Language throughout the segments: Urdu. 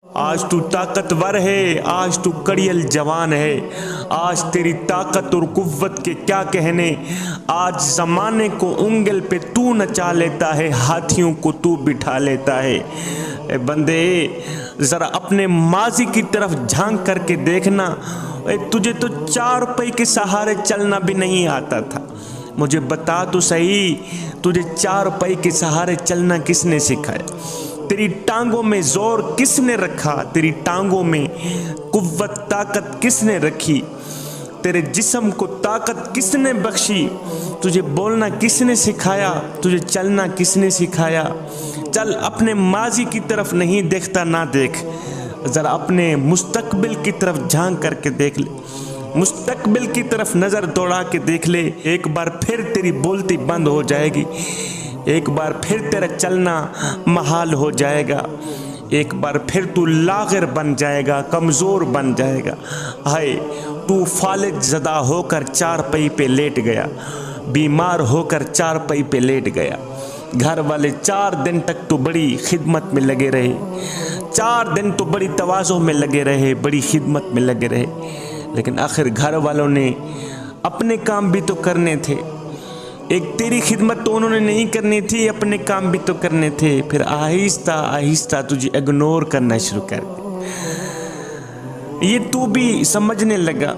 آج تو طاقتور ہے، آج تو کڑیل جوان ہے، آج تیری طاقت اور قوت کے کیا کہنے، آج زمانے کو انگل پہ تو نچا لیتا ہے، ہاتھیوں کو تو بٹھا لیتا ہے۔ اے بندے ذرا اپنے ماضی کی طرف جھانک کر کے دیکھنا، تجھے تو چار پئی کے سہارے چلنا بھی نہیں آتا تھا، مجھے بتا تو صحیح، تجھے چار پئی کے سہارے چلنا کس نے سکھایا؟ تیری ٹانگوں میں زور کس نے رکھا؟ تیری ٹانگوں میں قوت طاقت کس نے رکھی؟ تیرے جسم کو طاقت کس نے بخشی؟ تجھے بولنا کس نے سکھایا؟ تجھے چلنا کس نے سکھایا؟ چل اپنے ماضی کی طرف نہیں دیکھتا نہ دیکھ، ذرا اپنے مستقبل کی طرف جھانک کر کے دیکھ لے، مستقبل کی طرف نظر دوڑا کے دیکھ لے، ایک بار پھر تیری بولتی بند ہو جائے گی، ایک بار پھر تیرا چلنا محال ہو جائے گا، ایک بار پھر تو لاغر بن جائے گا، کمزور بن جائے گا۔ ہائے تو فالج زدہ ہو کر چار پئی پہ لیٹ گیا، بیمار ہو کر چار پئی پہ لیٹ گیا، گھر والے 4 دن تک تو بڑی خدمت میں لگے رہے، 4 دن تو بڑی تواضع میں لگے رہے، بڑی خدمت میں لگے رہے، لیکن آخر گھر والوں نے اپنے کام بھی تو کرنے تھے، ایک تیری خدمت تو انہوں نے نہیں کرنی تھی، اپنے کام بھی تو کرنے تھے، پھر آہستہ آہستہ تجھے اگنور کرنا شروع کر دیا۔ یہ تو بھی سمجھنے لگا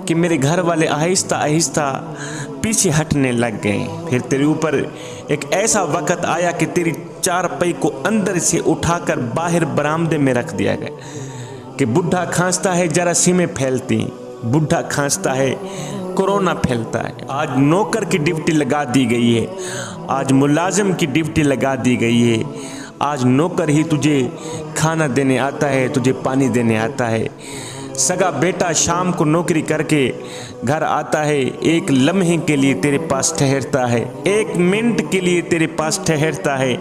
کہ میرے گھر والے آہستہ آہستہ پیچھے ہٹنے لگ گئے، پھر تیرے اوپر ایک ایسا وقت آیا کہ تیری چار پئی کو اندر سے اٹھا کر باہر برآمدے میں رکھ دیا گیا کہ بڈھا کھانستا ہے جراثیمیں پھیلتی ہیں، بڈھا کھانستا ہے کورونا پھیلتا ہے۔ آج نوکر کی ڈیوٹی لگا دی گئی ہے، آج ملازم کی ڈیوٹی لگا دی گئی ہے، آج نوکر ہی تجھے کھانا دینے آتا ہے، تجھے پانی دینے آتا ہے، سگا بیٹا شام کو نوکری کر کے گھر آتا ہے، ایک لمحے کے لیے تیرے پاس ٹھہرتا ہے، 1 منٹ کے لیے تیرے پاس ٹھہرتا ہے،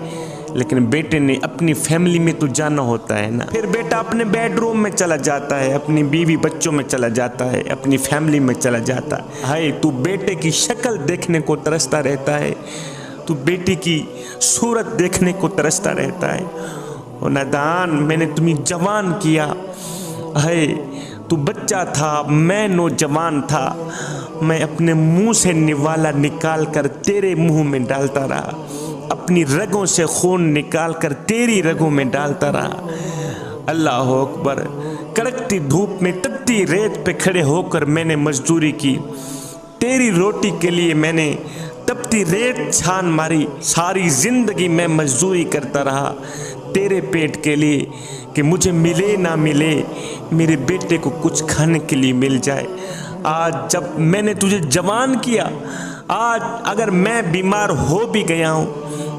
لیکن بیٹے نے اپنی فیملی میں تو جانا ہوتا ہے نا، پھر بیٹا اپنے بیڈ روم میں چلا جاتا ہے، اپنی بیوی بچوں میں چلا جاتا ہے، اپنی فیملی میں چلا جاتا ہے۔ ہائے تو بیٹے کی شکل دیکھنے کو ترستا رہتا ہے، تو بیٹی کی صورت دیکھنے کو ترستا رہتا ہے۔ او نادان، میں نے تمہیں جوان کیا، ہائے تو بچہ تھا، میں نوجوان تھا، میں اپنے منہ سے نوالا نکال کر تیرے منہ میں ڈالتا رہا، اپنی رگوں سے خون نکال کر تیری رگوں میں ڈالتا رہا۔ اللہ اکبر، کڑکتی دھوپ میں تپتی ریت پہ کھڑے ہو کر میں نے مزدوری کی، تیری روٹی کے لیے میں نے تپتی ریت چھان ماری، ساری زندگی میں مزدوری کرتا رہا تیرے پیٹ کے لیے کہ مجھے ملے نہ ملے، میرے بیٹے کو کچھ کھانے کے لیے مل جائے۔ آج جب میں نے تجھے جوان کیا، آج اگر میں بیمار ہو بھی گیا ہوں،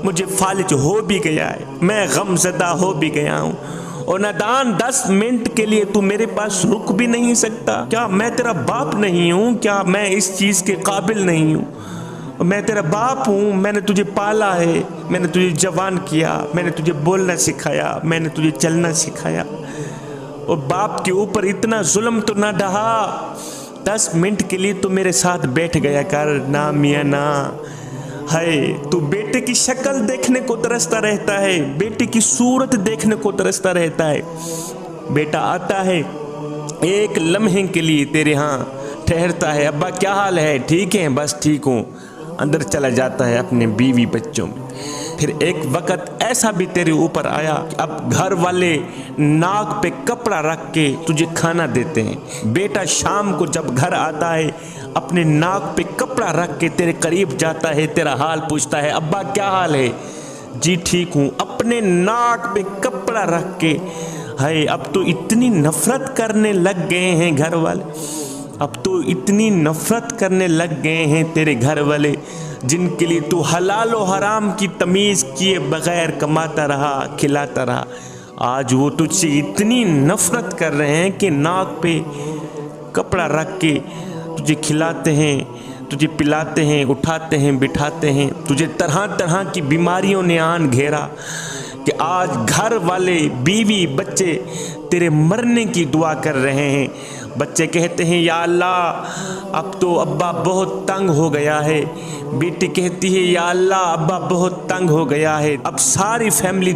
مجھے فالج ہو بھی گیا ہے، میں غم زدہ ہو بھی گیا ہوں، اور نادان 10 منٹ کے لیے تو میرے پاس رک بھی نہیں سکتا؟ کیا میں تیرا باپ نہیں ہوں؟ کیا میں اس چیز کے قابل نہیں ہوں؟ میں تیرا باپ ہوں، میں نے تجھے پالا ہے، میں نے تجھے جوان کیا، میں نے تجھے بولنا سکھایا، میں نے تجھے چلنا سکھایا، اور باپ کے اوپر اتنا ظلم تو نہ ڈھا، 10 منٹ کے لیے تو میرے ساتھ بیٹھ گیا کر نا میاں نا۔ ہے تو بیٹے کی شکل دیکھنے کو ترستا رہتا ہے، بیٹے کی صورت دیکھنے کو ترستا رہتا ہے، بیٹا آتا ہے 1 لمحے کے لیے تیرے ہاں ٹھہرتا ہے، ابا کیا حال ہے؟ ٹھیک ہے؟ بس ٹھیک ہوں، اندر چلا جاتا ہے اپنے بیوی بچوں میں۔ پھر ایک وقت ایسا بھی تیرے اوپر آیا کہ اب گھر والے ناک پہ کپڑا رکھ کے تجھے کھانا دیتے ہیں، بیٹا شام کو جب گھر آتا ہے اپنے ناک پہ کپڑا رکھ کے تیرے قریب جاتا ہے، تیرا حال پوچھتا ہے، ابا کیا حال ہے؟ جی ٹھیک ہوں، اپنے ناک پہ کپڑا رکھ کے۔ ہے اب تو اتنی نفرت کرنے لگ گئے ہیں گھر والے، اب تو اتنی نفرت کرنے لگ گئے ہیں تیرے گھر والے، جن کے لیے تو حلال و حرام کی تمیز کیے بغیر کماتا رہا، کھلاتا رہا، آج وہ تجھ سے اتنی نفرت کر رہے ہیں کہ ناک پہ کپڑا رکھ کے تجھے کھلاتے ہیں، تجھے پلاتے ہیں، اٹھاتے ہیں، بٹھاتے ہیں، تجھے طرح طرح کی بیماریوں نے آن گھیرا کہ آج گھر والے بیوی بچے تیرے مرنے کی دعا کر رہے ہیں۔ بچے کہتے ہیں یا اللہ اب تو ابا بہت تنگ ہو گیا ہے، بیٹی کہتی ہے یا اللہ ابا بہت تنگ ہو گیا ہے، اب ساری فیملی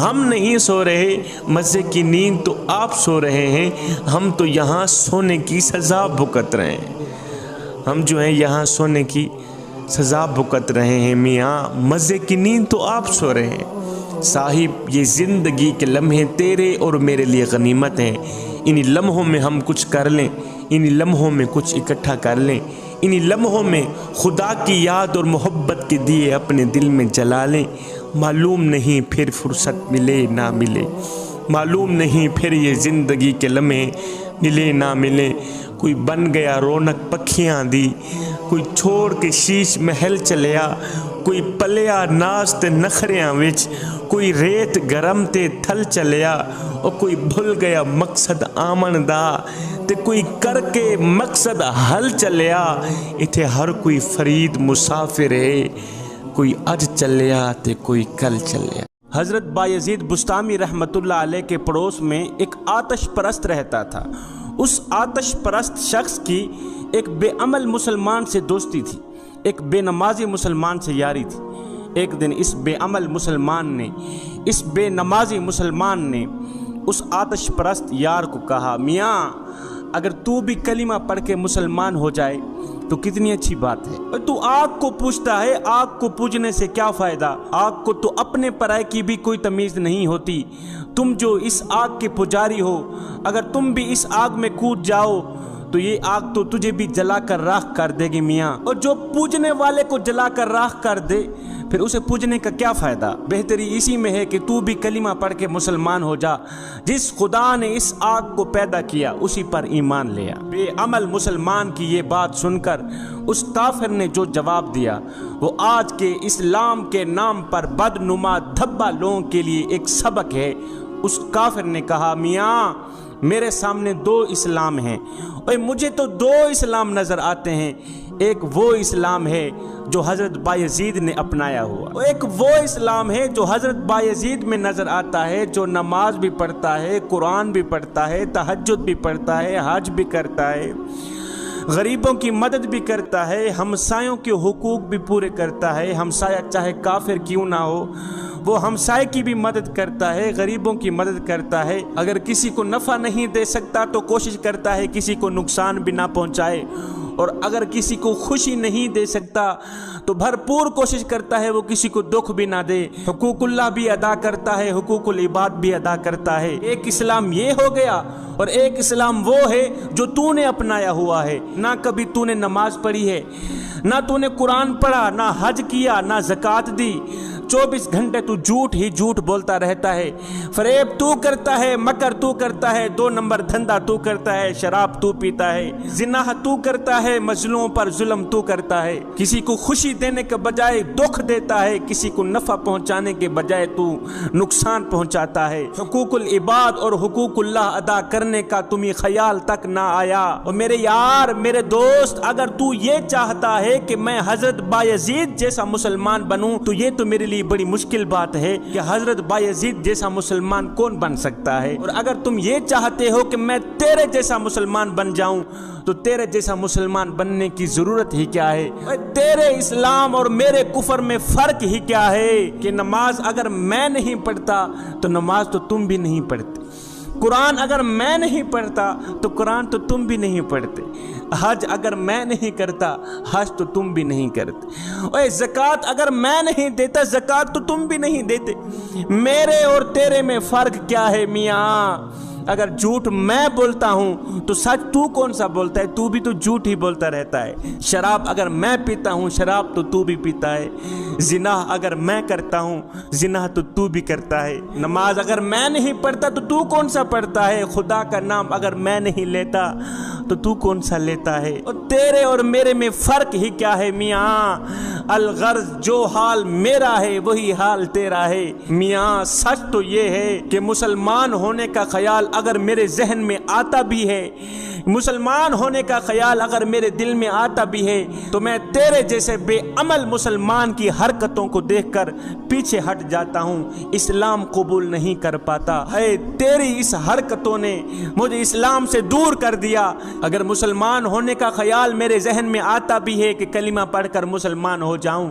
ہم نہیں سو رہے، مزے کی نیند تو آپ سو رہے ہیں، ہم تو یہاں سونے کی سزا بھگت رہے ہیں، ہم جو ہیں یہاں سونے کی سزا بھگت رہے ہیں، میاں مزے کی نیند تو آپ سو رہے ہیں۔ صاحب یہ زندگی کے لمحے تیرے اور میرے لیے غنیمت ہیں، انہی لمحوں میں ہم کچھ کر لیں، انہی لمحوں میں کچھ اکٹھا کر لیں، انہی لمحوں میں خدا کی یاد اور محبت کے دیے اپنے دل میں جلا لیں۔ معلوم نہیں پھر فرصت ملے نہ ملے، معلوم نہیں پھر یہ زندگی کے لمحے ملے نہ ملے۔ کوئی بن گیا رونق پکھیاں دی، کوئی چھوڑ کے شیش محل چلیا، کوئی پلیا ناز تے نخریاں وچ، کوئی ریت گرم تے تھل چلیا، اور کوئی بھول گیا مقصد آمن دا، تے کوئی کر کے مقصد حل چلیا۔ اتھے ہر کوئی فرید مسافر ہے، کوئی اج چلیا تے کوئی کل چلیا۔ حضرت بایزید بسطامی رحمت اللہ علیہ کے پڑوس میں ایک آتش پرست رہتا تھا۔ اس آتش پرست شخص کی ایک بے عمل مسلمان سے دوستی تھی، ایک بے نمازی مسلمان سے یاری تھی۔ ایک دن اس بے عمل مسلمان نے، اس بے نمازی مسلمان نے اس آتش پرست یار کو کہا، میاں اگر تو بھی کلمہ پڑھ کے مسلمان ہو جائے تو کتنی اچھی بات ہے۔ اور تو آگ کو پوجتا ہے، آگ کو پوجنے سے کیا فائدہ؟ آگ کو تو اپنے پرائے کی بھی کوئی تمیز نہیں ہوتی۔ تم جو اس آگ کے پجاری ہو، اگر تم بھی اس آگ میں کود جاؤ تو یہ آگ تو تجھے بھی جلا کر راکھ کر دے گی میاں، اور جو پوجنے والے کو جلا کر راکھ کر دے پھر اسے پوجنے کا کیا فائدہ؟ بہتری اسی میں ہے کہ تو بھی کلمہ پڑھ کے مسلمان ہو جا۔ جس خدا نے اس آگ کو پیدا کیا اسی پر ایمان لیا۔ بے عمل مسلمان کی یہ بات سن کر اس کافر نے جو جواب دیا وہ آج کے اسلام کے نام پر بدنما دھبا لوگوں کے لیے ایک سبق ہے۔ اس کافر نے کہا، میاں میرے سامنے دو اسلام ہیں، اور مجھے تو دو اسلام نظر آتے ہیں۔ ایک وہ اسلام ہے جو حضرت بایزید نے اپنایا ہوا، ایک وہ اسلام ہے جو حضرت بایزید میں نظر آتا ہے، جو نماز بھی پڑھتا ہے، قرآن بھی پڑھتا ہے، تہجد بھی پڑھتا ہے، حج بھی کرتا ہے، غریبوں کی مدد بھی کرتا ہے، ہمسایوں کے حقوق بھی پورے کرتا ہے۔ ہمسایہ چاہے کافر کیوں نہ ہو وہ ہمسائے کی بھی مدد کرتا ہے، غریبوں کی مدد کرتا ہے۔ اگر کسی کو نفع نہیں دے سکتا تو کوشش کرتا ہے کسی کو نقصان بھی نہ پہنچائے، اور اگر کسی کو خوشی نہیں دے سکتا تو بھرپور کوشش کرتا ہے وہ کسی کو دکھ بھی نہ دے۔ حقوق اللہ بھی ادا کرتا ہے، حقوق العباد بھی ادا کرتا ہے۔ ایک اسلام یہ ہو گیا، اور ایک اسلام وہ ہے جو تو نے اپنایا ہوا ہے۔ نہ کبھی تو نے نماز پڑھی ہے، نہ تو نے قرآن پڑھا، نہ حج کیا، نہ زکوٰۃ دی۔ 24 گھنٹے تو جھوٹ ہی جھوٹ بولتا رہتا ہے، فریب تو کرتا ہے، مکر تو کرتا ہے، 2 نمبر دھندا تو کرتا ہے، شراب تو پیتا ہے، زنا تو کرتا ہے، مظلوموں پر ظلم تو کرتا ہے، کسی کو خوشی دینے کے بجائے دکھ دیتا ہے، کسی کو نفع پہنچانے کے بجائے تو نقصان پہنچاتا ہے۔ حقوق العباد اور حقوق اللہ ادا کرنے کا تمہیں خیال تک نہ آیا۔ اور میرے یار، میرے دوست، اگر تو یہ چاہتا ہے کہ میں حضرت بایزید جیسا مسلمان بنوں تو یہ تو میرے لیے بڑی مشکل بات ہے کہ حضرت بایزید جیسا مسلمان کون بن سکتا ہے۔ اور اگر تم یہ چاہتے ہو کہ میں تیرے جیسا مسلمان بن جاؤں تو تیرے جیسا مسلمان بننے کی ضرورت ہی کیا ہے؟ تیرے اسلام اور میرے کفر میں فرق ہی کیا ہے کہ نماز اگر میں نہیں پڑھتا تو نماز تو تم بھی نہیں پڑھتے، قرآن اگر میں نہیں پڑھتا تو قرآن تو تم بھی نہیں پڑھتے، حج اگر میں نہیں کرتا حج تو تم بھی نہیں کرتے، اور زکوٰۃ اگر میں نہیں دیتا زکوٰۃ تو تم بھی نہیں دیتے۔ میرے اور تیرے میں فرق کیا ہے میاں؟ اگر جھوٹ میں بولتا ہوں تو سچ تو کون سا بولتا ہے؟ تو بھی تو جھوٹ ہی بولتا رہتا ہے۔ شراب اگر میں پیتا ہوں شراب تو بھی پیتا ہے، زنا اگر میں کرتا ہوں زنا تو تو بھی کرتا ہے، نماز اگر میں نہیں پڑھتا تو کون سا پڑھتا ہے، خدا کا نام اگر میں نہیں لیتا تو کون سا لیتا ہے؟ اور تیرے اور میرے میں فرق ہی کیا ہے میاں؟ الغرض جو حال میرا ہے وہی حال تیرا ہے میاں۔ سچ تو یہ ہے کہ مسلمان ہونے کا خیال اگر میرے ذہن میں آتا بھی ہے، مسلمان ہونے کا خیال اگر میرے دل میں آتا بھی ہے تو میں تیرے جیسے بے عمل مسلمان کی حرکتوں کو دیکھ کر پیچھے ہٹ جاتا ہوں، اسلام قبول نہیں کر پاتا ہے۔ تیری اس حرکتوں نے مجھے اسلام سے دور کر دیا۔ اگر مسلمان ہونے کا خیال میرے ذہن میں آتا بھی ہے کہ کلمہ پڑھ کر مسلمان ہو جاؤں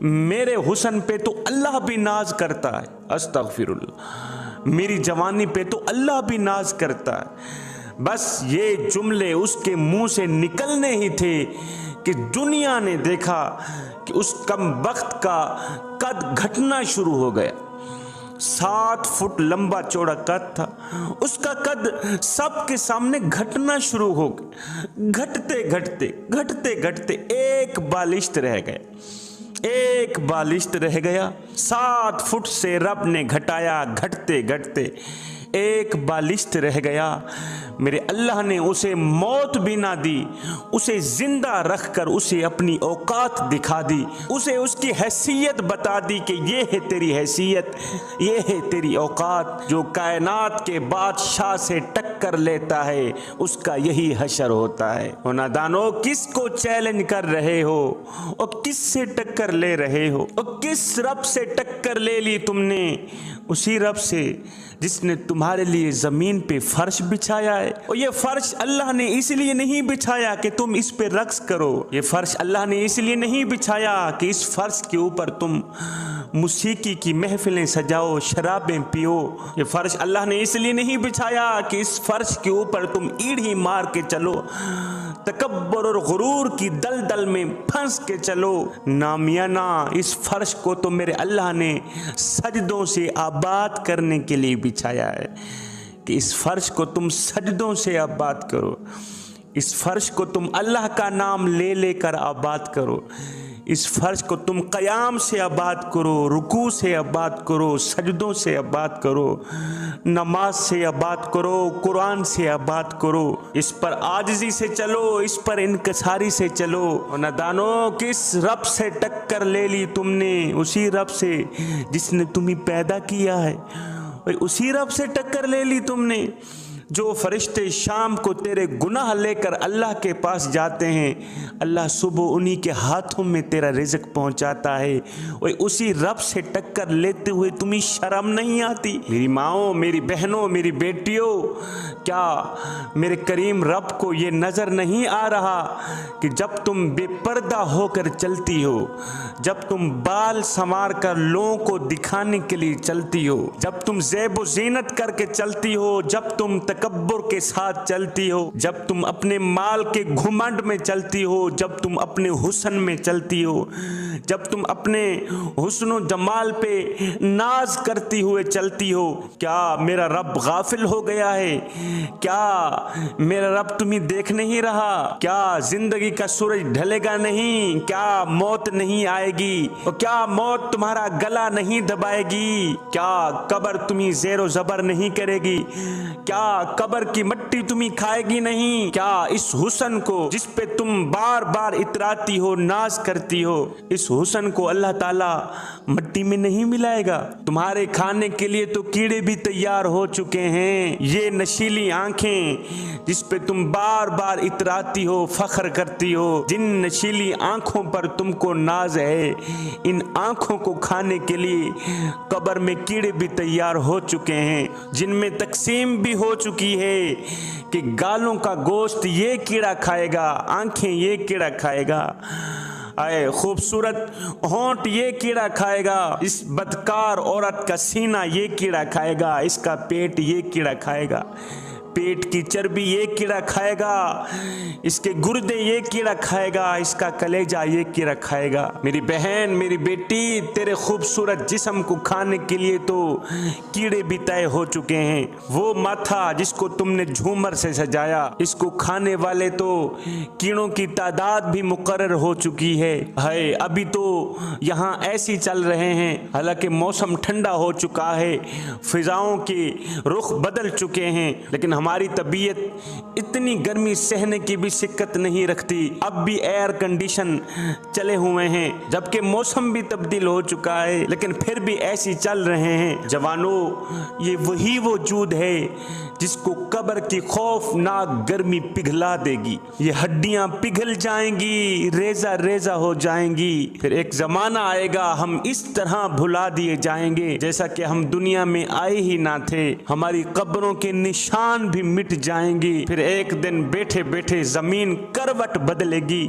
میرے حسن پہ تو اللہ بھی ناز کرتا ہے، استغفراللہ، میری جوانی پہ تو اللہ بھی ناز کرتا ہے۔ بس یہ جملے اس کے منہ سے نکلنے ہی تھے کہ دنیا نے دیکھا کہ اس کم بخت کا قد گھٹنا شروع ہو گیا۔ 7 فٹ لمبا چوڑا قد تھا، اس کا قد سب کے سامنے گھٹنا شروع ہو گیا۔ گھٹتے گھٹتے گھٹتے گھٹتے ایک بالشت رہ گیا، ایک بالشت رہ گیا۔ 7 فٹ سے رب نے گھٹایا، گھٹتے گھٹتے ایک بالشت رہ گیا۔ میرے اللہ نے اسے موت بھی نہ دی، اسے زندہ رکھ کر اسے اپنی اوقات دکھا دی، اسے اس کی حیثیت بتا دی کہ یہ ہے تیری حیثیت، یہ ہے تیری اوقات۔ جو کائنات کے بادشاہ سے ٹکر لیتا ہے اس کا یہی حشر ہوتا ہے۔ اور نادانو، کس کو چیلنج کر رہے ہو اور کس سے ٹکر لے رہے ہو؟ اور کس رب سے ٹکر لے لی تم نے؟ اسی رب سے جس نے تمہارے لیے زمین پہ فرش بچھایا ہے۔ اور یہ فرش اللہ نے اس لیے نہیں بچھایا کہ تم اس پہ رقص کرو، یہ فرش اللہ نے اس لیے نہیں بچھایا کہ اس فرش کے اوپر تم موسیقی کی محفلیں سجاؤ، شرابیں پیو۔ یہ فرش اللہ نے اس لیے نہیں بچھایا کہ اس فرش کے اوپر تم ایڑھی مار کے چلو، تکبر اور غرور کی دلدل میں پھنس کے چلو۔ نامیانہ، اس فرش کو تو میرے اللہ نے سجدوں سے آباد کرنے کے لیے بچھایا ہے کہ اس فرش کو تم سجدوں سے آباد کرو، اس فرش کو تم اللہ کا نام لے لے کر آباد کرو، اس فرش کو تم قیام سے آباد کرو، رکوع سے آباد کرو، سجدوں سے آباد کرو، نماز سے آباد کرو، قرآن سے آباد کرو۔ اس پر عاجزی سے چلو، اس پر انکساری سے چلو۔ اور نادانو، کس رب سے ٹکر لے لی تم نے؟ اسی رب سے جس نے تمہیں پیدا کیا ہے، اسی رب سے ٹکر لے لی تم نے۔ جو فرشتے شام کو تیرے گناہ لے کر اللہ کے پاس جاتے ہیں، اللہ صبح انہی کے ہاتھوں میں تیرا رزق پہنچاتا ہے۔ اور اسی رب سے ٹکر لیتے ہوئے تمہیں شرم نہیں آتی؟ میری ماؤں، میری بہنوں، میری بیٹیوں، کیا میرے کریم رب کو یہ نظر نہیں آ رہا کہ جب تم بے پردہ ہو کر چلتی ہو، جب تم بال سنوار کر لوگوں کو دکھانے کے لیے چلتی ہو، جب تم زیب و زینت کر کے چلتی ہو، جب تم تکبر کے ساتھ چلتی ہو، جب تم اپنے مال کے گھمنڈ میں چلتی ہو، جب تم اپنے حسن میں چلتی ہو، جب تم اپنے حسن و جمال پہ ناز کرتی ہوئے چلتی ہو، کیا میرا رب غافل ہو گیا ہے؟ کیا میرا رب تمہیں دیکھ نہیں رہا؟ کیا زندگی کا سورج ڈھلے گا نہیں؟ کیا موت نہیں آئے گی؟ اور کیا موت تمہارا گلا نہیں دبائے گی؟ کیا قبر تمہیں زیر و زبر نہیں کرے گی؟ کیا قبر کی مٹی تمہیں کھائے گی نہیں؟ کیا اس حسن کو جس پہ تم بار بار اتراتی ہو، ناز کرتی ہو، اس حسن کو اللہ تعالیٰ مٹی میں نہیں ملائے گا؟ تمہارے کھانے کے لیے تو کیڑے بھی تیار ہو چکے ہیں۔ یہ نشیلی آنکھیں جس پہ تم بار بار اتراتی ہو، فخر کرتی ہو، جن نشیلی آنکھوں پر تم کو ناز ہے، ان آنکھوں کو کھانے کے لیے قبر میں کیڑے بھی تیار ہو چکے ہیں، جن میں تقسیم بھی ہو چکی ہے کہ گالوں کا گوشت یہ کیڑا کھائے گا، آنکھیں یہ کیڑا کھائے گا، اے خوبصورت ہونٹ یہ کیڑا کھائے گا، اس بدکار عورت کا سینہ یہ کیڑا کھائے گا، اس کا پیٹ یہ کیڑا کھائے گا، پیٹ کی چربی یہ کیڑا کھائے گا، اس کے گردے یہ کیڑا کھائے گا، اس کا کلیجہ یہ کیڑا کھائے گا۔ میری بہن، میری بیٹی، تیرے خوبصورت جسم کو کھانے کے لیے تو کیڑے بھی طے ہو چکے ہیں۔ وہ ماتھا جس کو تم نے جھومر سے سجایا، اس کو کھانے والے تو کیڑوں کی تعداد بھی مقرر ہو چکی ہے۔ ابھی تو یہاں ایسی چل رہے ہیں، حالانکہ موسم ٹھنڈا ہو چکا ہے، فضاؤں کے رخ بدل چکے ہیں، لیکن ہماری طبیعت اتنی گرمی سہنے کی بھی سکت نہیں رکھتی۔ اب بھی ایئر کنڈیشن چلے ہوئے ہیں، جبکہ موسم بھی تبدیل ہو چکا ہے، لیکن پھر بھی ایسی چل رہے ہیں۔ جوانوں، یہ وہی وجود ہے جس کو قبر کی خوفناک گرمی پگھلا دے گی۔ یہ ہڈیاں پگھل جائیں گی، ریزہ ریزہ ہو جائیں گی۔ پھر ایک زمانہ آئے گا ہم اس طرح بھلا دیے جائیں گے جیسا کہ ہم دنیا میں آئے ہی نہ تھے، ہماری قبروں کے نشان بھی مٹ جائیں گی۔ پھر ایک دن بیٹھے بیٹھے زمین کروٹ بدلے گی،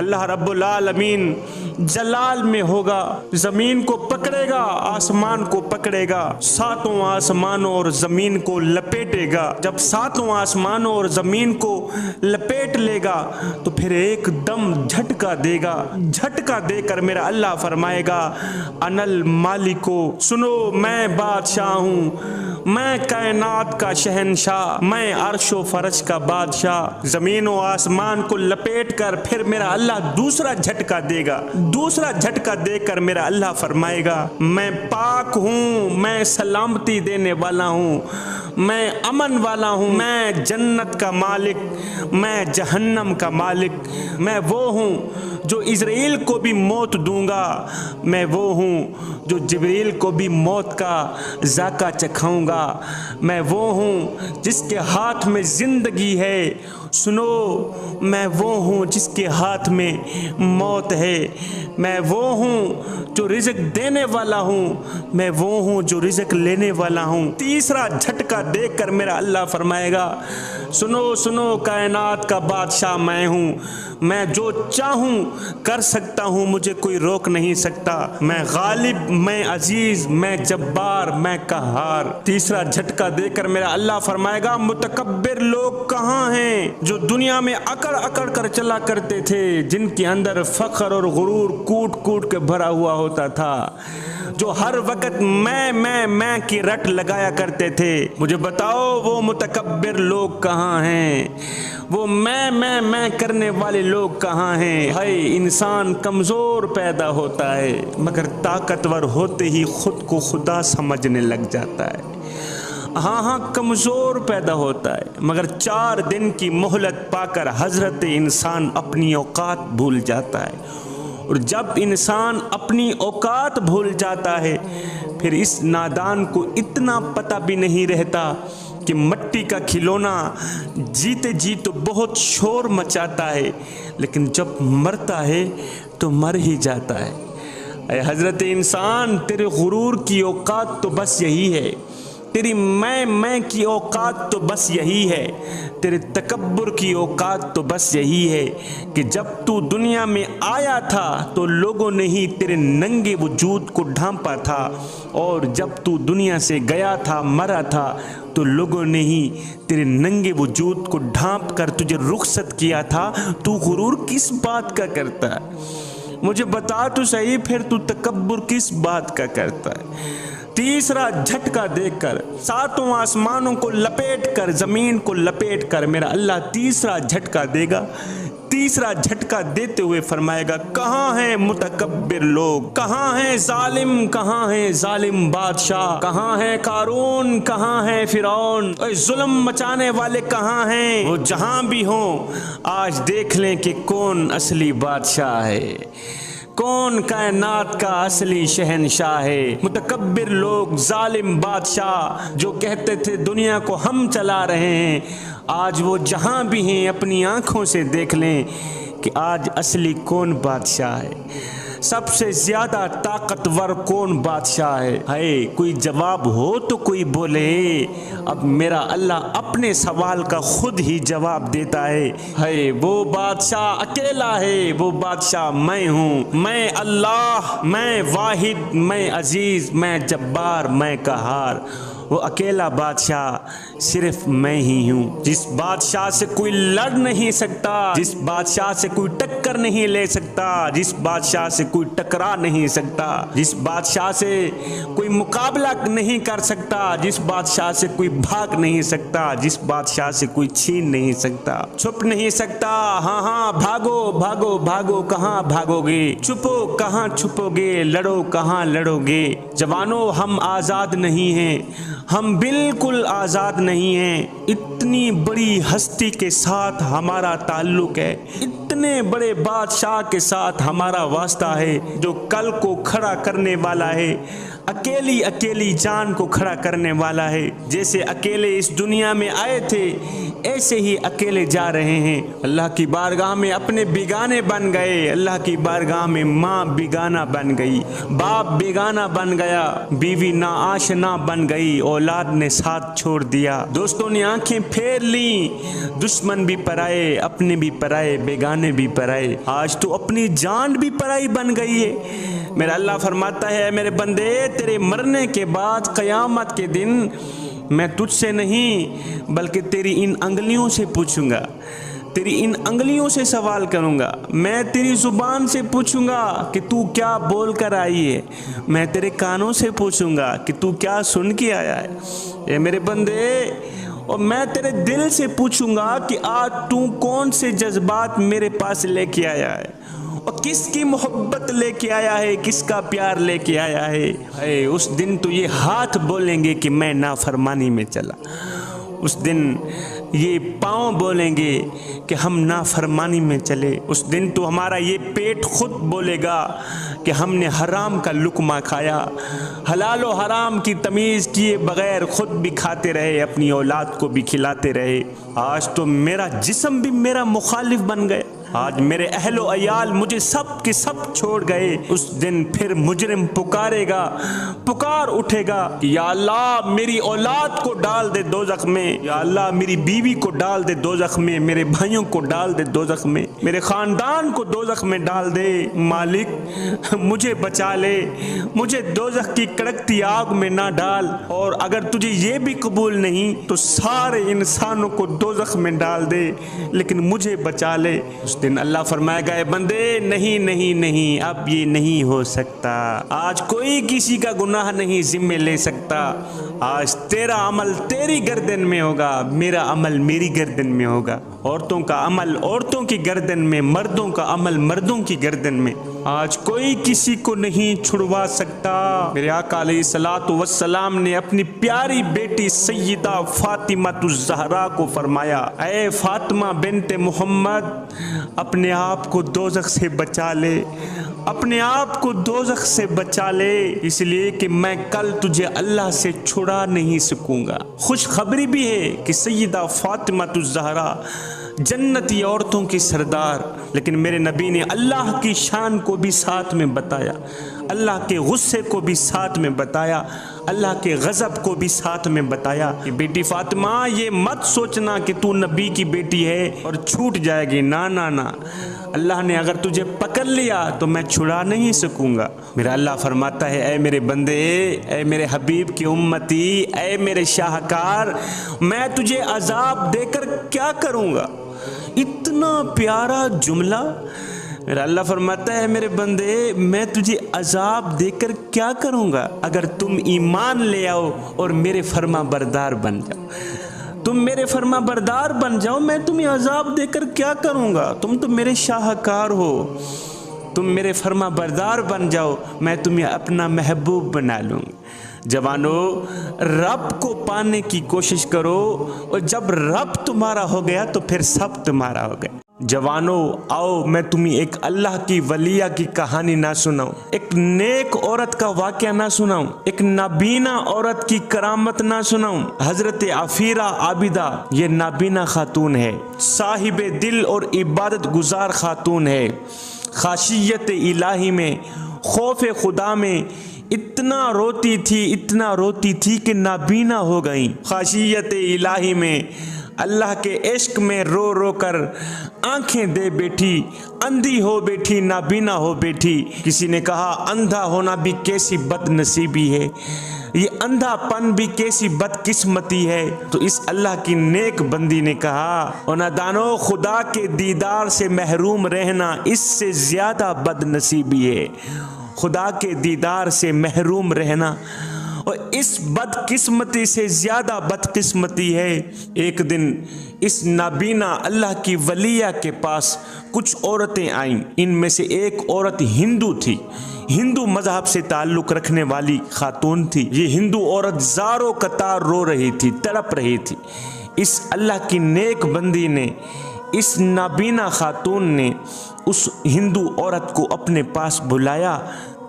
اللہ رب العالمین جلال میں ہوگا، زمین کو پکڑے گا، آسمان کو پکڑے گا، ساتوں آسمانوں اور زمین کو لپیٹے گا۔ جب ساتوں آسمانوں اور زمین کو لپیٹ لے گا تو پھر ایک دم جھٹکا دے گا، جھٹکا دے کر میرا اللہ فرمائے گا انا المالکو، سنو میں بادشاہ ہوں، میں کائنات کا شہنشاہ، میں عرش و فرش کا بادشاہ۔ زمین و آسمان کو لپیٹ کر پھر میرا اللہ دوسرا جھٹکا دے گا، دوسرا جھٹکا دے کر میرا اللہ فرمائے گا میں پاک ہوں، میں سلامتی دینے والا ہوں، میں امن والا ہوں، میں جنت کا مالک، میں جہنم کا مالک، میں وہ ہوں جو اسرائیل کو بھی موت دوں گا، میں وہ ہوں جو جبریل کو بھی موت کا ذائقہ چکھاؤں گا، میں وہ ہوں جس کے ہاتھ میں زندگی ہے، سنو میں وہ ہوں جس کے ہاتھ میں موت ہے، میں وہ ہوں جو رزق دینے والا ہوں، میں وہ ہوں جو رزق لینے والا ہوں۔ تیسرا جھٹکا دے کر میرا اللہ فرمائے گا سنو سنو کائنات کا بادشاہ میں ہوں، میں جو چاہوں کر سکتا ہوں، مجھے کوئی روک نہیں سکتا، میں غالب، میں عزیز، میں جبار، میں قہار۔ تیسرا جھٹکا دے کر میرا اللہ فرمائے گا متکبر لوگ کہاں ہیں جو دنیا میں اکڑ اکڑ کر چلا کرتے تھے، جن کے اندر فخر اور غرور کوٹ کوٹ کے بھرا ہوا ہوتا تھا، جو ہر وقت میں کی رٹ لگایا کرتے تھے، مجھے بتاؤ وہ متکبر لوگ کہاں ہیں، وہ میں کرنے والے لوگ کہاں ہیں؟ ہائے انسان کمزور پیدا ہوتا ہے مگر طاقتور ہوتے ہی خود کو خدا سمجھنے لگ جاتا ہے۔ ہاں کمزور پیدا ہوتا ہے مگر 4 دن کی مہلت پا کر حضرت انسان اپنی اوقات بھول جاتا ہے، اور جب انسان اپنی اوقات بھول جاتا ہے پھر اس نادان کو اتنا پتہ بھی نہیں رہتا کہ مٹی کا کھلونا جیتے جی تو بہت شور مچاتا ہے لیکن جب مرتا ہے تو مر ہی جاتا ہے۔ اے حضرت انسان، تیرے غرور کی اوقات تو بس یہی ہے، تیری میں کی اوقات تو بس یہی ہے، تیرے تکبر کی اوقات تو بس یہی ہے کہ جب تو دنیا میں آیا تھا تو لوگوں نے ہی تیرے ننگے وجود کو ڈھانپا تھا، اور جب تو دنیا سے گیا تھا، مرا تھا، تو لوگوں نے ہی تیرے ننگے وجود کو ڈھانپ کر تجھے رخصت کیا تھا۔ تو غرور کس بات کا کرتا ہے؟ مجھے بتا تو صحیح، پھر تو تکبر کس بات کا کرتا ہے؟ تیسرا جھٹکا دے کر 7 آسمانوں کو لپیٹ کر، زمین کو لپیٹ کر میرا اللہ تیسرا جھٹکا دے گا۔ تیسرا جھٹکا دیتے ہوئے فرمائے گا کہاں ہیں متکبر لوگ، کہاں ہیں ظالم، کہاں ہیں ظالم بادشاہ، کہاں ہیں قارون، کہاں ہیں فرعون، ظلم مچانے والے کہاں ہیں؟ وہ جہاں بھی ہوں آج دیکھ لیں کہ کون اصلی بادشاہ ہے، کون کائنات کا اصلی شہنشاہ ہے۔ متکبر لوگ، ظالم بادشاہ جو کہتے تھے دنیا کو ہم چلا رہے ہیں، آج وہ جہاں بھی ہیں اپنی آنکھوں سے دیکھ لیں کہ آج اصلی کون بادشاہ ہے، سب سے زیادہ طاقتور کون بادشاہ ہے۔ ہے کوئی جواب ہو تو کوئی بولے۔ اب میرا اللہ اپنے سوال کا خود ہی جواب دیتا ہے وہ بادشاہ اکیلا ہے، وہ بادشاہ میں ہوں، میں اللہ، میں واحد، میں عزیز، میں جبار، میں قہار۔ وہ اکیلا بادشاہ صرف میں ہی ہوں، جس بادشاہ سے کوئی لڑ نہیں سکتا، جس بادشاہ سے کوئی ٹکر نہیں لے سکتا، جس بادشاہ سے کوئی ٹکرا نہیں سکتا، جس بادشاہ سے کوئی مقابلہ نہیں کر سکتا، جس بادشاہ سے کوئی بھاگ نہیں سکتا، جس بادشاہ سے کوئی چھین نہیں سکتا، چھپ نہیں سکتا۔ ہاں بھاگو بھاگو بھاگو، کہاں بھاگو گے؟ چھپو کہاں چھپو گے؟ لڑو کہاں لڑو گے؟ جوانوں ہم آزاد نہیں ہیں، ہم بالکل آزاد نہیں ہیں۔ اتنی بڑی ہستی کے ساتھ ہمارا تعلق ہے، اتنے بڑے بادشاہ کے ساتھ ہمارا واسطہ ہے جو کل کو کھڑا کرنے والا ہے، اکیلی جان کو کھڑا کرنے والا ہے۔ جیسے اکیلے اس دنیا میں آئے تھے ایسے ہی اکیلے جا رہے ہیں۔ اللہ کی بارگاہ میں اپنے بیگانے بن گئے، اللہ کی بارگاہ میں ماں بیگانہ بن گئی، باپ بیگانہ بن گیا، بیوی ناآشنا بن گئی، اولاد نے ساتھ چھوڑ دیا، دوستوں نے آنکھیں پھیر لیں، دشمن بھی پرائے، اپنے بھی پرائے، بیگانے کھانے بھی پرائے، آج تو اپنی جان بھی پرائی بن گئی ہے۔ میرا اللہ فرماتا ہے میرے بندے تیرے مرنے کے بعد قیامت کے دن میں تجھ سے نہیں بلکہ تیری ان انگلیوں سے پوچھوں گا، تیری ان انگلیوں سے سوال کروں گا، میں تیری زبان سے پوچھوں گا کہ تو کیا بول کر آئی ہے، میں تیرے کانوں سے پوچھوں گا کہ تو کیا سن کے آیا ہے اے میرے بندے، اور میں تیرے دل سے پوچھوں گا کہ آج تو کون سے جذبات میرے پاس لے کے آیا ہے اور کس کی محبت لے کے آیا ہے، کس کا پیار لے کے آیا ہے۔ اے اس دن تو یہ ہاتھ بولیں گے کہ میں نافرمانی میں چلا، اس دن یہ پاؤں بولیں گے کہ ہم نافرمانی میں چلے، اس دن تو ہمارا یہ پیٹ خود بولے گا کہ ہم نے حرام کا لقمہ کھایا، حلال و حرام کی تمیز کیے بغیر خود بھی کھاتے رہے، اپنی اولاد کو بھی کھلاتے رہے۔ آج تو میرا جسم بھی میرا مخالف بن گئے، آج میرے اہل و عیال مجھے سب کے سب چھوڑ گئے۔ اس دن پھر مجرم پکارے گا، پکار اٹھے گا کہ یا اللہ میری اولاد کو ڈال دے دوزخ میں، یا اللہ میری بیوی کو ڈال دے دوزخ میں، میرے بھائیوں کو ڈال دے دوزخ میں، میرے خاندان کو دوزخ میں ڈال دے، مالک مجھے بچا لے، مجھے دوزخ کی کڑکتی آگ میں نہ ڈال، اور اگر تجھے یہ بھی قبول نہیں تو سارے انسانوں کو دوزخ میں ڈال دے لیکن مجھے بچا لے۔ اس دن اللہ فرمائے گا اے بندے نہیں نہیں نہیں، اب یہ نہیں ہو سکتا، آج کوئی کسی کا گناہ نہیں ذمہ لے سکتا، آج تیرا عمل تیری گردن میں ہوگا، میرا عمل میری گردن میں ہوگا، عورتوں کا عمل عورتوں کی گردن میں، مردوں کا عمل مردوں کی گردن میں، آج کوئی کسی کو نہیں چھڑوا سکتا۔ میرے آقا علیہ الصلوۃ والسلام نے اپنی پیاری بیٹی سیدہ فاطمہ الزہرا کو فرمایا اے فاطمہ بنت محمد اپنے آپ کو دوزخ سے بچا لے، اپنے آپ کو دوزخ سے بچا لے، اس لیے کہ میں کل تجھے اللہ سے چھڑا نہیں سکوں گا۔ خوشخبری بھی ہے کہ سیدہ فاطمہ الزہرا جنتی عورتوں کی سردار، لیکن میرے نبی نے اللہ کی شان کو بھی ساتھ میں بتایا، اللہ کے غصے کو بھی ساتھ میں بتایا، اللہ کے غضب کو بھی ساتھ میں بتایا کہ بیٹی فاطمہ یہ مت سوچنا کہ تو نبی کی بیٹی ہے اور چھوٹ جائے گی، نا نا نا، اللہ نے اگر تجھے پکڑ لیا تو میں چھڑا نہیں سکوں گا۔ میرا اللہ فرماتا ہے اے میرے بندے، اے میرے حبیب کی امتی، اے میرے شاہکار، میں تجھے عذاب دے کر کیا کروں گا؟ اتنا پیارا جملہ، میرا اللہ فرماتا ہے میرے بندے میں تجھے عذاب دے کر کیا کروں گا؟ اگر تم ایمان لے آؤ اور میرے فرما بردار بن جاؤ، تم میرے فرما بردار بن جاؤ، میں تمہیں عذاب دے کر کیا کروں گا؟ تم تو میرے شاہکار ہو، تم میرے فرما بردار بن جاؤ، میں تمہیں اپنا محبوب بنا لوں گا۔ جوانو رب کو پانے کی کوشش کرو، اور جب رب تمہارا ہو گیا تو پھر سب تمہارا ہو گیا۔ جوانو آؤ میں تمہیں ایک اللہ کی ولیہ کی کہانی نہ سناؤں، ایک نیک عورت کا واقعہ نہ سناؤں، ایک نابینا عورت کی کرامت نہ سناؤں۔ حضرت عفیرہ عابدہ یہ نابینا خاتون ہے، صاحب دل اور عبادت گزار خاتون ہے، خاشیت الہی میں، خوف خدا میں اتنا روتی تھی کہ نابینا ہو گئیں۔ خاشیت الہی میں اللہ کے عشق میں رو رو کر آنکھیں دے بیٹھی، اندھی ہو بیٹھی، نابینا ہو بیٹھی۔ کسی نے کہا اندھا ہونا بھی کیسی بد نصیبی ہے، یہ اندھا پن بھی کیسی بد قسمتی ہے۔ تو اس اللہ کی نیک بندی نے کہا او نادانو، خدا کے دیدار سے محروم رہنا اس سے زیادہ بد نصیبی ہے، خدا کے دیدار سے محروم رہنا اور اس بد قسمتی سے زیادہ بد قسمتی ہے۔ ایک دن اس نابینا اللہ کی ولیہ کے پاس کچھ عورتیں آئیں، ان میں سے ایک عورت ہندو تھی، ہندو مذہب سے تعلق رکھنے والی خاتون تھی۔ یہ ہندو عورت زاروں قطار رو رہی تھی، تڑپ رہی تھی۔ اس اللہ کی نیک بندی نے، اس نابینا خاتون نے اس ہندو عورت کو اپنے پاس بلایا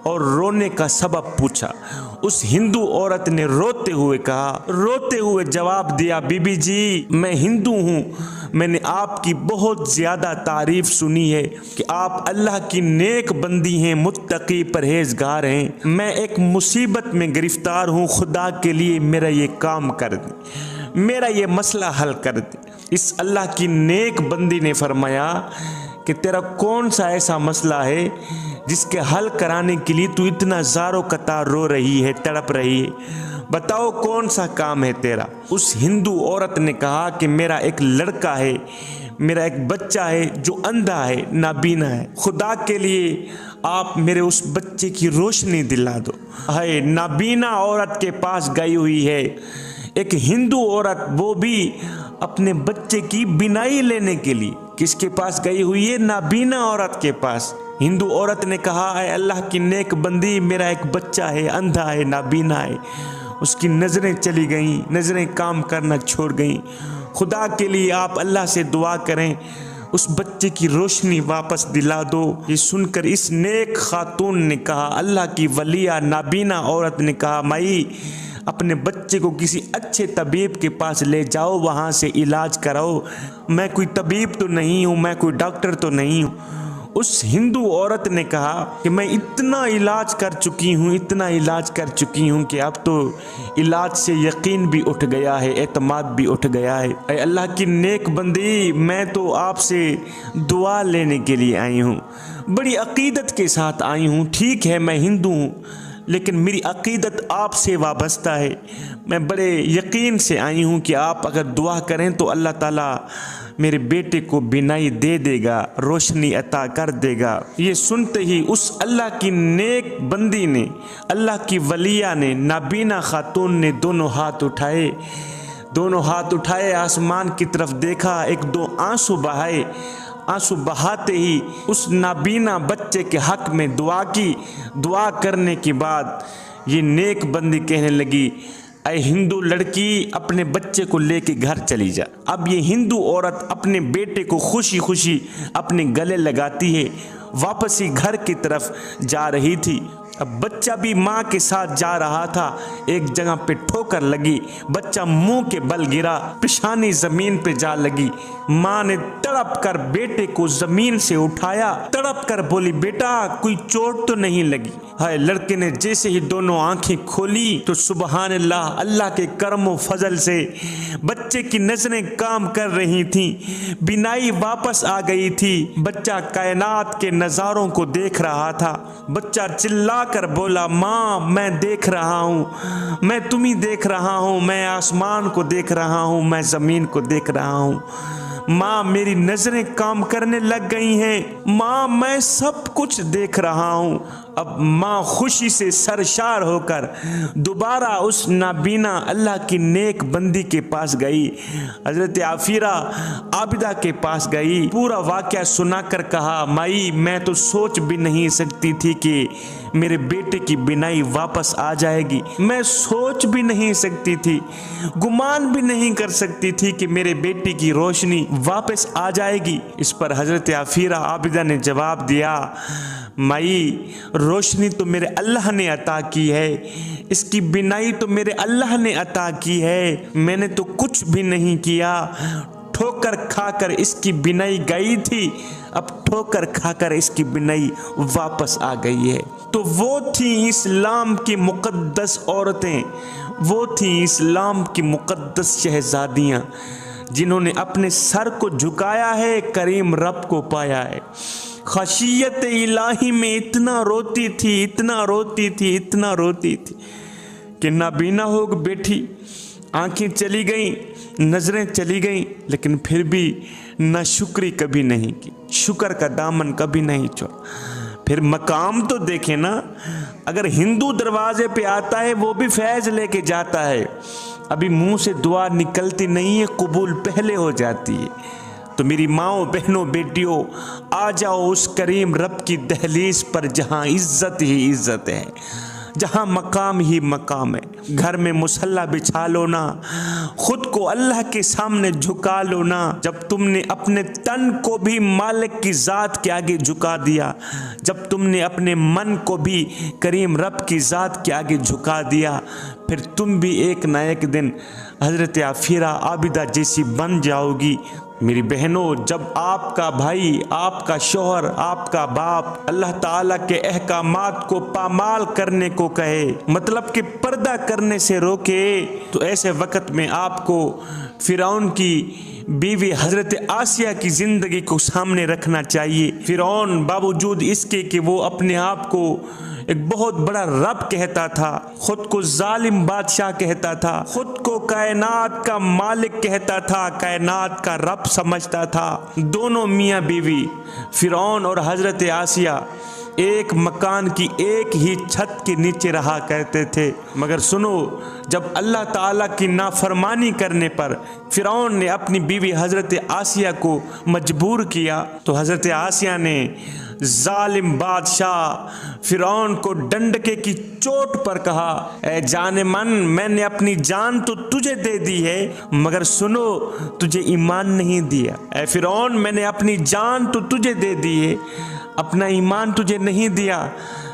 اور رونے کا سبب پوچھا۔ اس ہندو عورت نے روتے ہوئے کہا، روتے ہوئے جواب دیا، بی بی جی میں ہندو ہوں، میں نے آپ کی بہت زیادہ تعریف سنی ہے کہ آپ اللہ کی نیک بندی ہیں، متقی پرہیزگار ہیں، میں ایک مصیبت میں گرفتار ہوں، خدا کے لیے میرا یہ کام کر دیں، میرا یہ مسئلہ حل کر دیں۔ اس اللہ کی نیک بندی نے فرمایا کہ تیرا کون سا ایسا مسئلہ ہے جس کے حل کرانے کے لیے تو اتنا زارو قطار رو رہی ہے، تڑپ رہی ہے، بتاؤ کون سا کام ہے تیرا۔ اس ہندو عورت نے کہا کہ میرا ایک لڑکا ہے، میرا ایک بچہ ہے جو اندھا ہے، نابینا ہے، خدا کے لیے آپ میرے اس بچے کی روشنی دلا دو۔ ہے نابینا عورت کے پاس گئی ہوئی ہے، ایک ہندو عورت، وہ بھی اپنے بچے کی بینائی لینے کے لیے کس کے پاس گئی ہوئی ہے؟ نابینا عورت کے پاس۔ ہندو عورت نے کہا اے اللہ کی نیک بندی، میرا ایک بچہ ہے، اندھا ہے، نابینا ہے، اس کی نظریں چلی گئیں، نظریں کام کرنا چھوڑ گئیں، خدا کے لیے آپ اللہ سے دعا کریں اس بچے کی روشنی واپس دلا دو۔ یہ سن کر اس نیک خاتون نے کہا، اللہ کی ولیہ نابینا عورت نے کہا، مائی اپنے بچے کو کسی اچھے طبیب کے پاس لے جاؤ، وہاں سے علاج کراؤ، میں کوئی طبیب تو نہیں ہوں، میں کوئی ڈاکٹر تو نہیں ہوں۔ اس ہندو عورت نے کہا کہ میں اتنا علاج کر چکی ہوں، اتنا علاج کر چکی ہوں کہ اب تو علاج سے یقین بھی اٹھ گیا ہے، اعتماد بھی اٹھ گیا ہے۔ اے اللہ کی نیک بندی، میں تو آپ سے دعا لینے کے لیے آئی ہوں، بڑی عقیدت کے ساتھ آئی ہوں۔ ٹھیک ہے میں ہندو ہوں، لیکن میری عقیدت آپ سے وابستہ ہے، میں بڑے یقین سے آئی ہوں کہ آپ اگر دعا کریں تو اللہ تعالیٰ میرے بیٹے کو بینائی دے دے گا، روشنی عطا کر دے گا۔ یہ سنتے ہی اس اللہ کی نیک بندی نے، اللہ کی ولیہ نے، نابینا خاتون نے دونوں ہاتھ اٹھائے، آسمان کی طرف دیکھا، ایک دو آنسو بہائے، آنسو بہاتے ہی اس نابینا بچے کے حق میں دعا کی۔ دعا کرنے کے بعد یہ نیک بندی کہنے لگی، اے ہندو لڑکی، اپنے بچے کو لے کے گھر چلی جا۔ اب یہ ہندو عورت اپنے بیٹے کو خوشی خوشی اپنے گلے لگاتی ہے، واپسی گھر کی طرف جا رہی تھی۔ اب بچہ بھی ماں کے ساتھ جا رہا تھا، ایک جگہ پہ ٹھوکر لگی، بچہ منہ کے بل گرا، پیشانی زمین پہ جا لگی۔ ماں نے تڑپ کر بیٹے کو زمین سے اٹھایا، تڑپ کر بولی، بیٹا کوئی چوٹ تو نہیں لگی؟ ہائے! لڑکے نے جیسے ہی دونوں آنکھیں کھولی تو سبحان اللہ، اللہ کے کرم و فضل سے بچے کی نظریں کام کر رہی تھیں، بینائی واپس آ گئی تھی، بچہ کائنات کے نظاروں کو دیکھ رہا تھا۔ بچہ چلا کر بولا، ماں میں دیکھ رہا ہوں، میں تمہیں دیکھ رہا ہوں، میں آسمان کو دیکھ رہا ہوں، میں زمین کو دیکھ رہا ہوں، ماں میری نظریں کام کرنے لگ گئی ہیں، ماں میں سب کچھ دیکھ رہا ہوں۔ اب ماں خوشی سے سرشار ہو کر دوبارہ اس نابینا اللہ کی نیک بندی کے پاس گئی، حضرت عافیرہ عابدہ کے پاس گئی، پورا واقعہ سنا کر کہا، مائی میں تو سوچ بھی نہیں سکتی تھی کہ میرے بیٹے کی بینائی واپس آ جائے گی، میں سوچ بھی نہیں سکتی تھی، گمان بھی نہیں کر سکتی تھی کہ میرے بیٹے کی روشنی واپس آ جائے گی۔ اس پر حضرت عافیرہ عابدہ نے جواب دیا، مائی روشنی تو میرے اللہ نے عطا کی ہے، اس کی بینائی تو میرے اللہ نے عطا کی ہے، میں نے تو کچھ بھی نہیں کیا، ٹھوکر کھا کر اس کی بینائی گئی تھی، اب ٹھوکر کھا کر اس کی بینائی واپس آ گئی ہے۔ تو وہ تھیں اسلام کی مقدس عورتیں، وہ تھیں اسلام کی مقدس شہزادیاں، جنہوں نے اپنے سر کو جھکایا ہے، کریم رب کو پایا ہے۔ خشیت الہی میں اتنا روتی تھی، اتنا روتی تھی، اتنا روتی تھی کہ نابینا ہو بیٹھی، آنکھیں چلی گئیں، نظریں چلی گئیں، لیکن پھر بھی ناشکری کبھی نہیں کی، شکر کا دامن کبھی نہیں چھوڑا۔ پھر مقام تو دیکھیں نا، اگر ہندو دروازے پہ آتا ہے وہ بھی فیض لے کے جاتا ہے، ابھی منہ سے دعا نکلتی نہیں ہے، قبول پہلے ہو جاتی ہے۔ تو میری ماؤں، بہنوں، بیٹیوں، آ جاؤ اس کریم رب کی دہلیز پر جہاں عزت ہی عزت ہے، جہاں مقام ہی مقام ہے۔ گھر میں مصلی بچھا لو نا، خود کو اللہ کے سامنے جھکا لو نا۔ جب تم نے اپنے تن کو بھی مالک کی ذات کے آگے جھکا دیا، جب تم نے اپنے من کو بھی کریم رب کی ذات کے آگے جھکا دیا، پھر تم بھی ایک نہ ایک دن حضرت عافیرہ عابدہ جیسی بن جاؤ گی۔ میری بہنوں، جب آپ کا بھائی، آپ کا شوہر، آپ کا باپ اللہ تعالیٰ کے احکامات کو پامال کرنے کو کہے، مطلب کہ پردہ کرنے سے روکے، تو ایسے وقت میں آپ کو فرعون کی بیوی حضرت آسیہ کی زندگی کو سامنے رکھنا چاہیے۔ فرعون باوجود اس کے کہ وہ اپنے آپ کو ایک بہت بڑا رب کہتا تھا، خود کو ظالم بادشاہ کہتا تھا، خود کو کائنات کا مالک کہتا تھا، کائنات کا رب سمجھتا تھا۔ دونوں میاں بیوی فرعون اور حضرت آسیہ ایک مکان کی ایک ہی چھت کے نیچے رہا کرتے تھے، مگر سنو، جب اللہ تعالیٰ کی نافرمانی کرنے پر فرعون نے اپنی بیوی حضرت آسیہ کو مجبور کیا تو حضرت آسیہ نے ظالم بادشاہ فرعون کو ڈنڈکے کی چوٹ پر کہا، اے جان من، میں نے اپنی جان تو تجھے دے دی ہے، مگر سنو، تجھے ایمان نہیں دیا۔ اے فرعون، میں نے اپنی جان تو تجھے دے دی ہے، اپنا ایمان تجھے نہیں دیا۔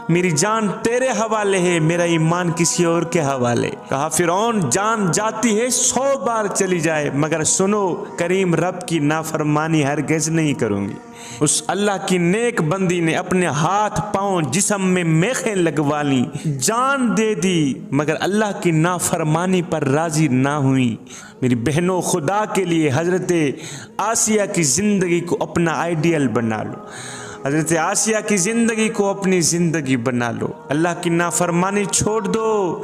میری جان تیرے حوالے ہے، میرا ایمان کسی اور کے حوالے۔ کہا فرعون، جان جاتی ہے 100 بار چلی جائے، مگر سنو، کریم رب کی نافرمانی ہرگز نہیں کروں گی۔ اس اللہ کی نیک بندی نے اپنے ہاتھ پاؤں جسم میں میخیں لگوا لیں، جان دے دی، مگر اللہ کی نافرمانی پر راضی نہ ہوئی۔ میری بہنوں، خدا کے لیے حضرت آسیہ کی زندگی کو اپنا آئیڈیل بنا لو، حضرت آسیہ کی زندگی کو اپنی زندگی بنا لو، اللہ کی نافرمانی چھوڑ دو،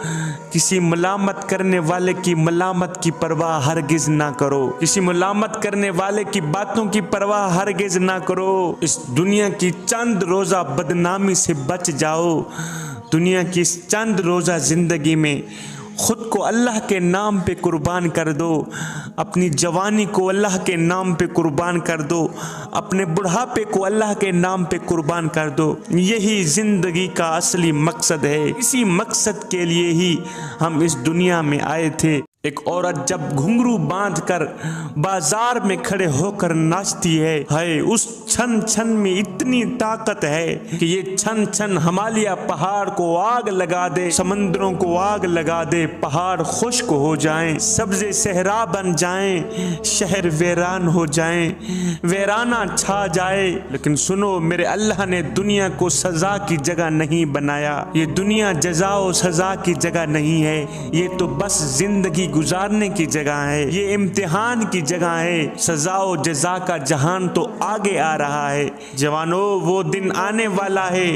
کسی ملامت کرنے والے کی ملامت کی پرواہ ہرگز نہ کرو، کسی ملامت کرنے والے کی باتوں کی پرواہ ہرگز نہ کرو۔ اس دنیا کی چند روزہ بدنامی سے بچ جاؤ، دنیا کی اس چند روزہ زندگی میں خود کو اللہ کے نام پہ قربان کر دو، اپنی جوانی کو اللہ کے نام پہ قربان کر دو، اپنے بڑھاپے کو اللہ کے نام پہ قربان کر دو۔ یہی زندگی کا اصلی مقصد ہے، اسی مقصد کے لیے ہی ہم اس دنیا میں آئے تھے۔ ایک عورت جب گھنگرو باندھ کر بازار میں کھڑے ہو کر ناچتی ہے، ہائے اس چھن چھن میں اتنی طاقت ہے کہ یہ چھن چھن ہمالیہ پہاڑ کو آگ لگا دے، سمندروں کو آگ لگا دے، پہاڑ خشک ہو جائیں، سبزے صحرا بن جائیں، شہر ویران ہو جائیں، ویرانہ چھا جائے۔ لیکن سنو، میرے اللہ نے دنیا کو سزا کی جگہ نہیں بنایا، یہ دنیا جزا و سزا کی جگہ نہیں ہے، یہ تو بس زندگی گزارنے کی جگہ ہے، یہ امتحان کی جگہ ہے۔ سزا و جزا کا جہان تو آگے آ رہا ہے جوانو، وہ دن آنے والا ہے،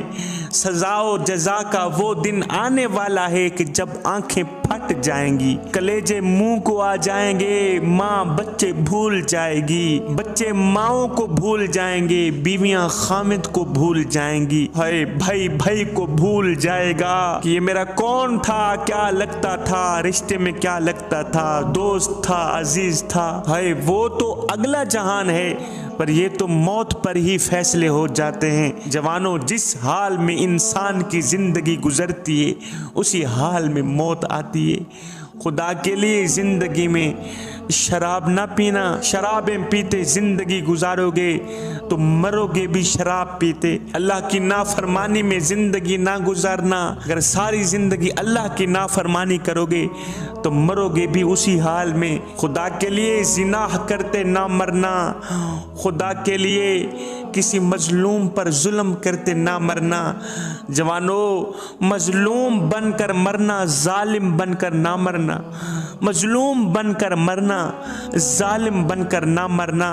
سزا و جزا کا وہ دن آنے والا ہے کہ جب آنکھیں پھٹ جائیں گی، کلیجے منہ کو آ جائیں گے، ماں بچے بھول جائے گی، بچے ماؤں کو بھول جائیں گے، بیویاں خامد کو بھول جائیں گی، ہائے بھائی بھائی کو بھول جائے گا کہ یہ میرا کون تھا، کیا لگتا تھا، رشتے میں کیا لگتا تھا، دوست تھا، عزیز تھا۔ ہائے وہ تو اگلا جہان ہے، پر یہ تو موت پر ہی فیصلے ہو جاتے ہیں۔ جوانوں، جس حال میں انسان کی زندگی گزرتی ہے اسی حال میں موت آتی ہے۔ خدا کے لیے زندگی میں شراب نہ پینا، شرابیں پیتے زندگی گزارو گے تو مرو گے بھی شراب پیتے۔ اللہ کی نافرمانی میں زندگی نہ گزارنا، اگر ساری زندگی اللہ کی نافرمانی کرو گے تو مرو گے بھی اسی حال میں۔ خدا کے لیے زنا کرتے نہ مرنا، خدا کے لیے کسی مظلوم پر ظلم کرتے نہ مرنا۔ جوانو، مظلوم بن کر مرنا، ظالم بن کر نہ مرنا، مظلوم بن کر مرنا، ظالم بن کر نہ مرنا۔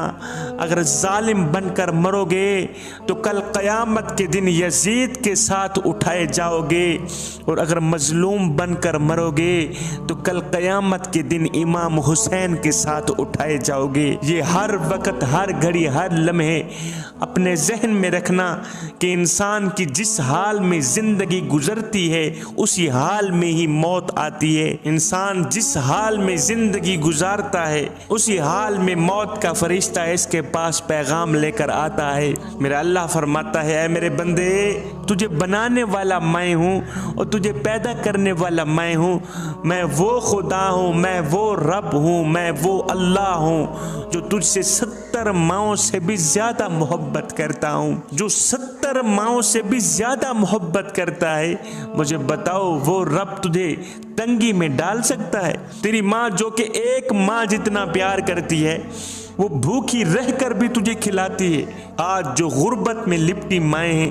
اگر ظالم بن کر مرو گے تو کل قیامت کے دن یزید کے ساتھ اٹھائے جاؤ گے، اور اگر مظلوم بن کر مرو گے تو کل قیامت کے دن امام حسین کے ساتھ اٹھائے جاؤ گے۔ یہ ہر وقت، ہر گھڑی، ہر لمحے اپنے ذہن میں رکھنا کہ انسان کی جس حال میں زندگی گزرتی ہے اسی حال میں ہی موت آتی ہے۔ انسان جس حال میں زندگی گزارتا ہے اسی حال میں موت کا فرشتہ اس کے پاس پیغام لے کر آتا ہے۔ میرا اللہ فرماتا ہے، اے میرے بندے، تجھے بنانے والا میں ہوں اور تجھے پیدا کرنے والا میں ہوں، میں وہ خدا ہوں، میں وہ رب ہوں، میں وہ اللہ ہوں جو تجھ سے 70 ماؤں سے بھی زیادہ محبت کرتا ہوں، جو 70 ماؤں سے بھی زیادہ محبت کرتا ہے۔ مجھے بتاؤ، وہ رب تجھے تنگی میں ڈال سکتا ہے؟ تیری ماں جو کہ ایک ماں جتنا پیار کرتی ہے، وہ بھوکی رہ کر بھی تجھے کھلاتی ہے۔ آج جو غربت میں لپٹی مائیں ہیں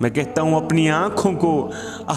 میں کہتا ہوں اپنی آنکھوں کو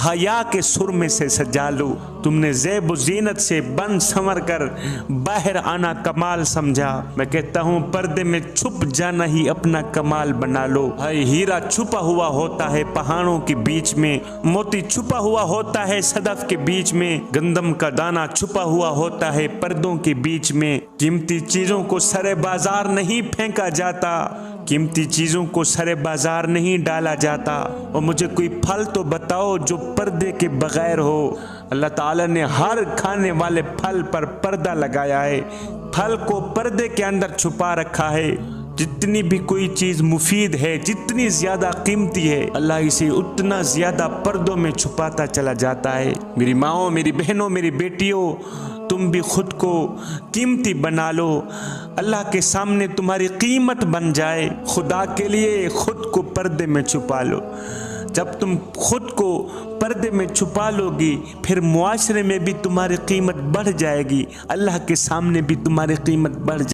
حیا کے سرمے سے سجا لو، تم نے زیب و زینت سے بن سنور کر باہر آنا کمال سمجھا، میں کہتا ہوں پردے میں چھپ جانا ہی اپنا کمال بنا لو۔ ہائے ہیرا چھپا ہوا ہوتا ہے پہاڑوں کے بیچ میں، موتی چھپا ہوا ہوتا ہے صدف کے بیچ میں، گندم کا دانہ چھپا ہوا ہوتا ہے پردوں کے بیچ میں، قیمتی چیزوں کو سرے بازار نہیں پھینکا جاتا، قیمتی چیزوں کو سرے بازار نہیں ڈالا جاتا۔ اور مجھے کوئی پھل تو بتاؤ جو پردے کے بغیر ہو۔ اللہ تعالیٰ نے ہر کھانے والے پھل پر پردہ لگایا ہے، پھل کو پردے کے اندر چھپا رکھا ہے۔ جتنی بھی کوئی چیز مفید ہے، جتنی زیادہ قیمتی ہے، اللہ اسے اتنا زیادہ پردوں میں چھپاتا چلا جاتا ہے۔ میری ماؤں، میری بہنوں، میری بیٹیوں، تم بھی خود کو قیمتی بنا لو، اللہ کے سامنے تمہاری قیمت بن جائے۔ خدا کے لیے خود کو پردے میں چھپا لو۔ جب تم خود کو پردے میں چھپا لو گی، پھر معاشرے میں بھی تمہاری قیمت بڑھ جائے گی، اللہ کے سامنے بھی تمہاری قیمت بڑھ جائے گی۔